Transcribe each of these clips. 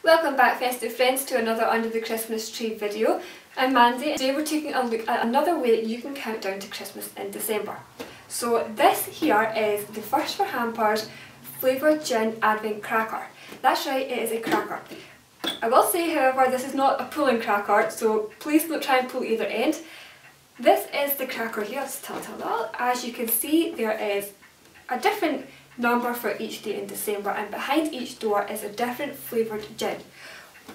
Welcome back festive friends to another Under the Christmas Tree video. I'm Mandy and today we're taking a look at another way that you can count down to Christmas in December. So this here is the First4Hampers Flavoured Gin Advent Cracker. That's right, it is a cracker. I will say however this is not a pulling cracker, so please don't try and pull either end. This is the cracker here, as you can see there is a different number for each day in December, and behind each door is a different flavoured gin.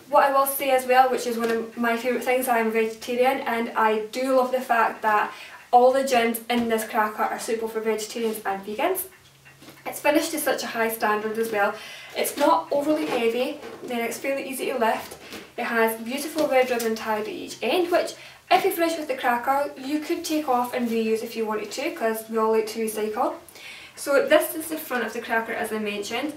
What I will say as well, which is one of my favourite things, I am a vegetarian and I do love the fact that all the gins in this cracker are suitable for vegetarians and vegans. It's finished to such a high standard as well. It's not overly heavy, then it's fairly easy to lift. It has beautiful red ribbon tied at each end, which if you finish with the cracker you could take off and reuse if you wanted to, because we all like to recycle. So this is the front of the cracker, as I mentioned.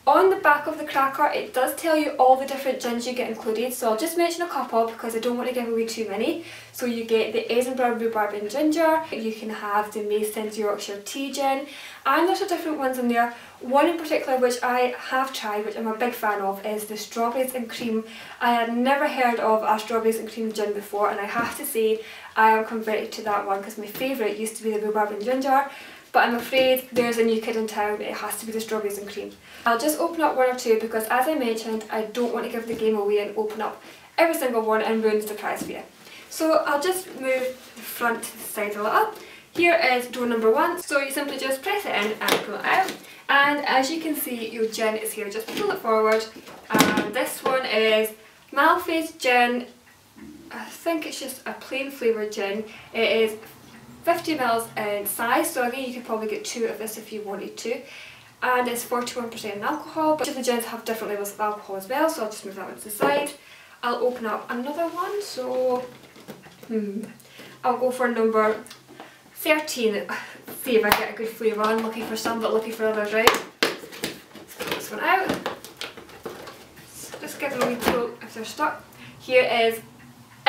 On the back of the cracker it does tell you all the different gins you get included, so I'll just mention a couple because I don't want to give away too many. So you get the Edinburgh Rhubarb and Ginger, you can have the Mason's Yorkshire Tea Gin, and there's a different ones in there. One in particular which I have tried, which I'm a big fan of, is the Strawberries and Cream. I had never heard of a Strawberries and Cream gin before, and I have to say I am converted to that one because my favourite used to be the Rhubarb and Ginger. But I'm afraid there's a new kid in town, it has to be the Strawberries and Cream. I'll just open up one or two because, as I mentioned, I don't want to give the game away and open up every single one and ruin the surprise for you. So I'll just move the front to the side a little. Here is door number one, so you simply just press it in and pull it out. And as you can see, your gin is here, just pull it forward. And this one is Malfay's Gin. I think it's just a plain flavoured gin. It is 50ml in size, so again you could probably get two of this if you wanted to, and it's 41% in alcohol, but each of the gins have different levels of alcohol as well, so I'll just move that one to the side. I'll open up another one, so I'll go for number 13, see if I get a good flavour. I'm looking for some but looking for others, right? Let's pull this one out, so just give them a wee pull if they're stuck. Here is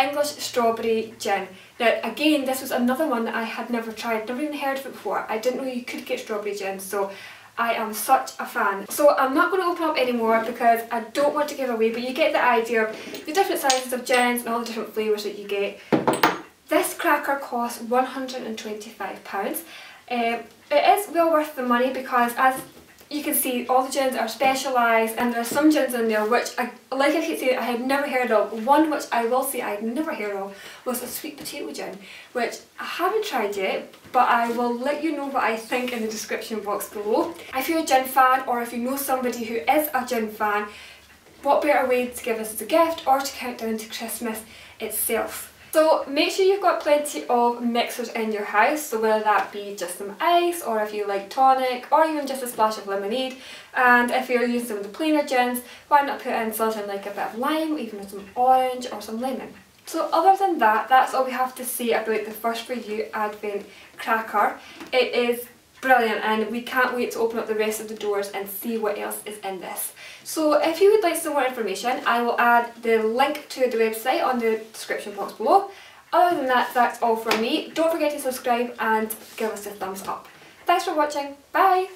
English Strawberry Gin. Now again, this was another one that I had never tried, never even heard of it before. I didn't know you could get strawberry gin, so I am such a fan. So I'm not going to open up anymore because I don't want to give away, but you get the idea of the different sizes of gins and all the different flavours that you get. This cracker costs £125. It is well worth the money because, as you can see, all the gins are specialised, and there are some gins in there which, like I keep saying, I had never heard of. One which I will say I had never heard of was a sweet potato gin, which I haven't tried yet, but I will let you know what I think in the description box below. If you're a gin fan, or if you know somebody who is a gin fan, what better way to give us as a gift or to count down to Christmas itself. So make sure you've got plenty of mixers in your house, so whether that be just some ice, or if you like tonic, or even just a splash of lemonade. And if you're using some of the plainer gins, why not put in something like a bit of lime, even some orange or some lemon. So other than that, that's all we have to say about the First For You Advent Cracker. It is brilliant and we can't wait to open up the rest of the doors and see what else is in this. So if you would like some more information, I will add the link to the website on the description box below. Other than that, that's all from me. Don't forget to subscribe and give us a thumbs up. Thanks for watching. Bye!